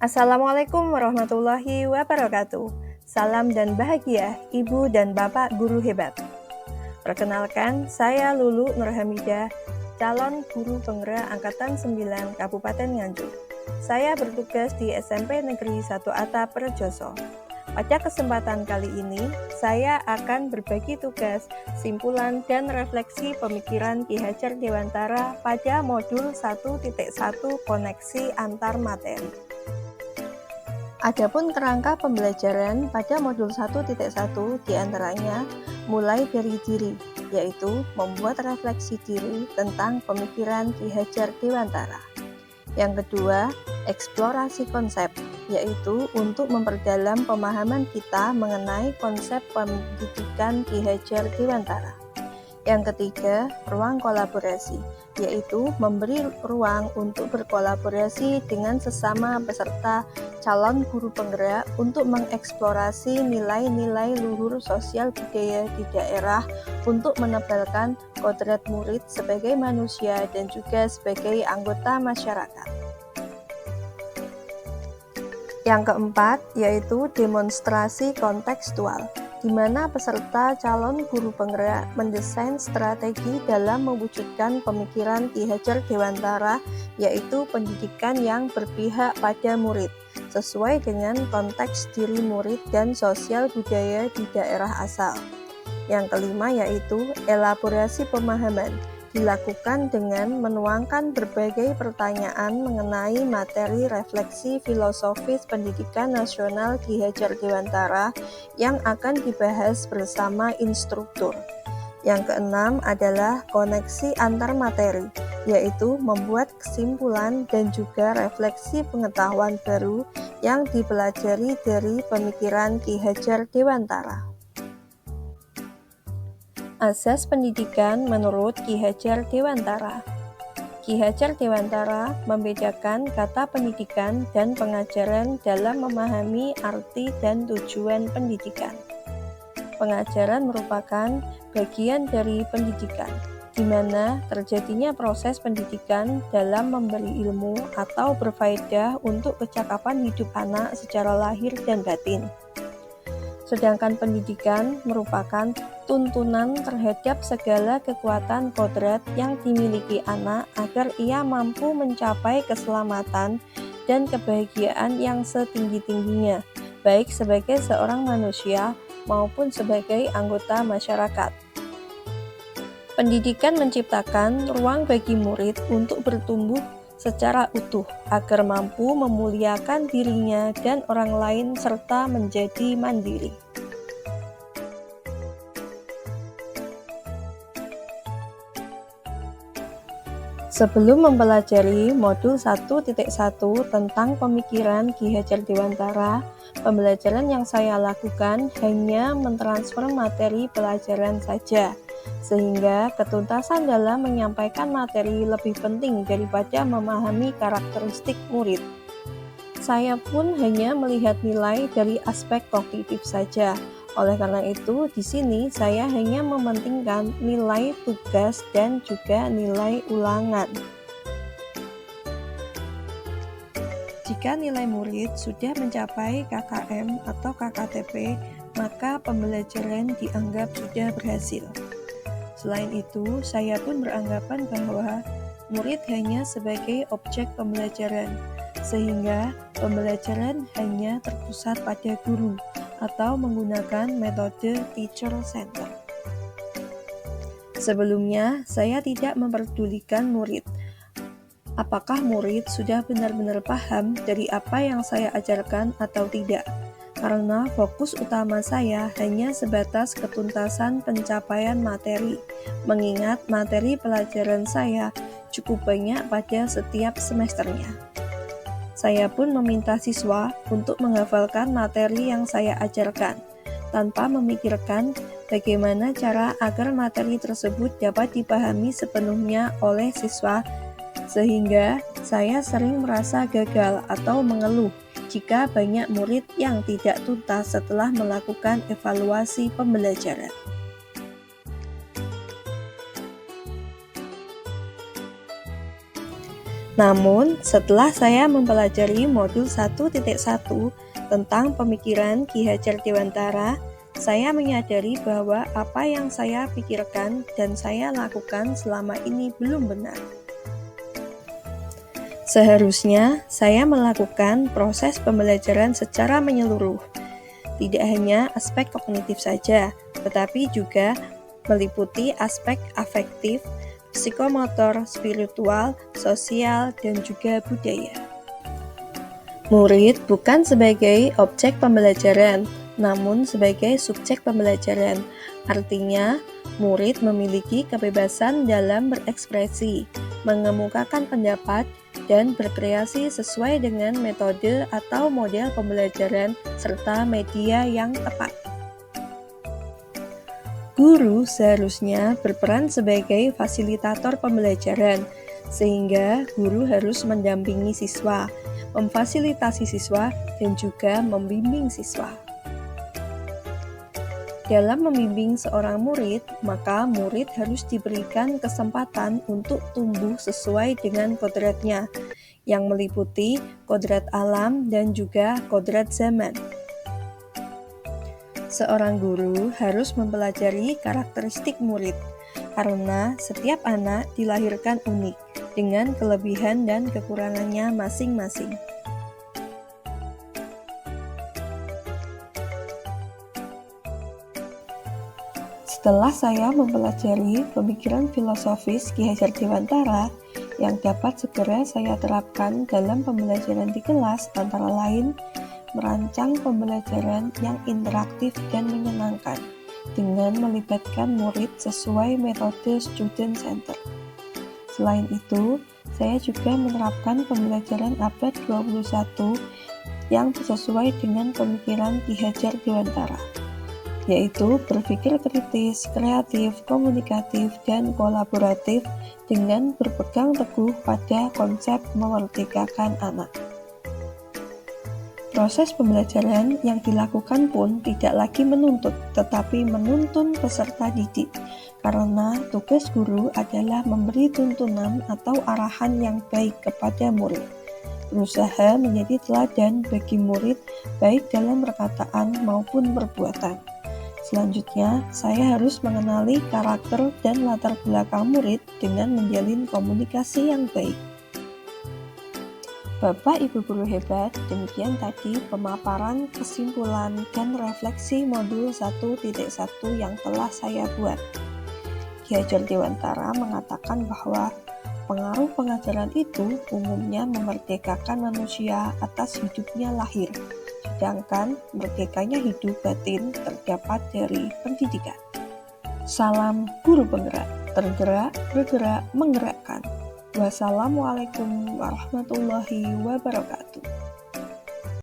Assalamualaikum warahmatullahi wabarakatuh. Salam dan bahagia Ibu dan Bapak guru hebat. Perkenalkan, saya Lulu Nurhamidah, calon guru penggerak Angkatan 9 Kabupaten Nganjuk. Saya bertugas di SMP Negeri 1 Atap Rejoso. Pada kesempatan kali ini, saya akan berbagi tugas, simpulan, dan refleksi pemikiran Ki Hajar Dewantara pada modul 1.1 koneksi antar materi. Adapun kerangka pembelajaran pada modul 1.1 diantaranya mulai dari diri, yaitu membuat refleksi diri tentang pemikiran Ki Hajar Dewantara. Yang kedua, eksplorasi konsep, yaitu untuk memperdalam pemahaman kita mengenai konsep pendidikan Ki Hajar Dewantara. Yang ketiga, ruang kolaborasi, yaitu memberi ruang untuk berkolaborasi dengan sesama peserta calon guru penggerak untuk mengeksplorasi nilai-nilai luhur sosial budaya di daerah untuk menebalkan kodrat murid sebagai manusia dan juga sebagai anggota masyarakat. Yang keempat, yaitu demonstrasi kontekstual, di mana peserta calon guru penggerak mendesain strategi dalam mewujudkan pemikiran Ki Hajar Dewantara, yaitu pendidikan yang berpihak pada murid, sesuai dengan konteks diri murid dan sosial budaya di daerah asal. Yang kelima, yaitu elaborasi pemahaman, dilakukan dengan menuangkan berbagai pertanyaan mengenai materi refleksi filosofis pendidikan nasional Ki Hajar Dewantara yang akan dibahas bersama instruktur. Yang keenam adalah koneksi antar materi, yaitu membuat kesimpulan dan juga refleksi pengetahuan baru yang dipelajari dari pemikiran Ki Hajar Dewantara. Asas pendidikan menurut Ki Hajar Dewantara. Ki Hajar Dewantara membedakan kata pendidikan dan pengajaran dalam memahami arti dan tujuan pendidikan. Pengajaran merupakan bagian dari pendidikan, di mana terjadinya proses pendidikan dalam memberi ilmu atau berfaedah untuk kecakapan hidup anak secara lahir dan batin. Sedangkan pendidikan merupakan tuntunan terhadap segala kekuatan kodrat yang dimiliki anak agar ia mampu mencapai keselamatan dan kebahagiaan yang setinggi-tingginya, baik sebagai seorang manusia maupun sebagai anggota masyarakat. Pendidikan menciptakan ruang bagi murid untuk bertumbuh secara utuh agar mampu memuliakan dirinya dan orang lain serta menjadi mandiri. Sebelum mempelajari modul 1.1 tentang pemikiran Ki Hajar Dewantara, pembelajaran yang saya lakukan hanya mentransfer materi pelajaran saja, sehingga ketuntasan dalam menyampaikan materi lebih penting daripada memahami karakteristik murid. Saya pun hanya melihat nilai dari aspek kognitif saja. Oleh karena itu, di sini saya hanya mementingkan nilai tugas dan juga nilai ulangan. Jika nilai murid sudah mencapai KKM atau KKTP, maka pembelajaran dianggap sudah berhasil. Selain itu, saya pun beranggapan bahwa murid hanya sebagai objek pembelajaran, sehingga pembelajaran hanya terpusat pada guru atau menggunakan metode teacher center. Sebelumnya, saya tidak memperdulikan murid. Apakah murid sudah benar-benar paham dari apa yang saya ajarkan atau tidak? Karena fokus utama saya hanya sebatas ketuntasan pencapaian materi, mengingat materi pelajaran saya cukup banyak pada setiap semesternya. Saya pun meminta siswa untuk menghafalkan materi yang saya ajarkan, tanpa memikirkan bagaimana cara agar materi tersebut dapat dipahami sepenuhnya oleh siswa, sehingga saya sering merasa gagal atau mengeluh jika banyak murid yang tidak tuntas setelah melakukan evaluasi pembelajaran. Namun, setelah saya mempelajari modul 1.1 tentang pemikiran Ki Hajar Dewantara, saya menyadari bahwa apa yang saya pikirkan dan saya lakukan selama ini belum benar. Seharusnya saya melakukan proses pembelajaran secara menyeluruh, tidak hanya aspek kognitif saja, tetapi juga meliputi aspek afektif, psikomotor, spiritual, sosial, dan juga budaya. Murid bukan sebagai objek pembelajaran, namun sebagai subjek pembelajaran. Artinya, murid memiliki kebebasan dalam berekspresi, mengemukakan pendapat, dan berkreasi sesuai dengan metode atau model pembelajaran serta media yang tepat. Guru seharusnya berperan sebagai fasilitator pembelajaran, sehingga guru harus mendampingi siswa, memfasilitasi siswa, dan juga membimbing siswa. Dalam membimbing seorang murid, maka murid harus diberikan kesempatan untuk tumbuh sesuai dengan kodratnya, yang meliputi kodrat alam dan juga kodrat zaman. Seorang guru harus mempelajari karakteristik murid, karena setiap anak dilahirkan unik, dengan kelebihan dan kekurangannya masing-masing. Setelah saya mempelajari pemikiran filosofis Ki Hajar Dewantara yang dapat segera saya terapkan dalam pembelajaran di kelas, antara lain merancang pembelajaran yang interaktif dan menyenangkan dengan melibatkan murid sesuai metode student center. Selain itu, saya juga menerapkan pembelajaran abad 21 yang sesuai dengan pemikiran Ki Hajar Dewantara, yaitu berpikir kritis, kreatif, komunikatif, dan kolaboratif dengan berpegang teguh pada konsep memerdekakan anak. Proses pembelajaran yang dilakukan pun tidak lagi menuntut, tetapi menuntun peserta didik, karena tugas guru adalah memberi tuntunan atau arahan yang baik kepada murid, berusaha menjadi teladan bagi murid baik dalam perkataan maupun perbuatan. Selanjutnya, saya harus mengenali karakter dan latar belakang murid dengan menjalin komunikasi yang baik. Bapak Ibu guru hebat, demikian tadi pemaparan, kesimpulan, dan refleksi modul 1.1 yang telah saya buat. Ki Hajar Dewantara mengatakan bahwa pengaruh pengajaran itu umumnya memerdekakan manusia atas hidupnya lahir, sedangkan merdekanya hidup batin terdapat dari pendidikan. Salam guru penggerak, tergerak, bergerak, menggerakkan. Wassalamualaikum warahmatullahi wabarakatuh.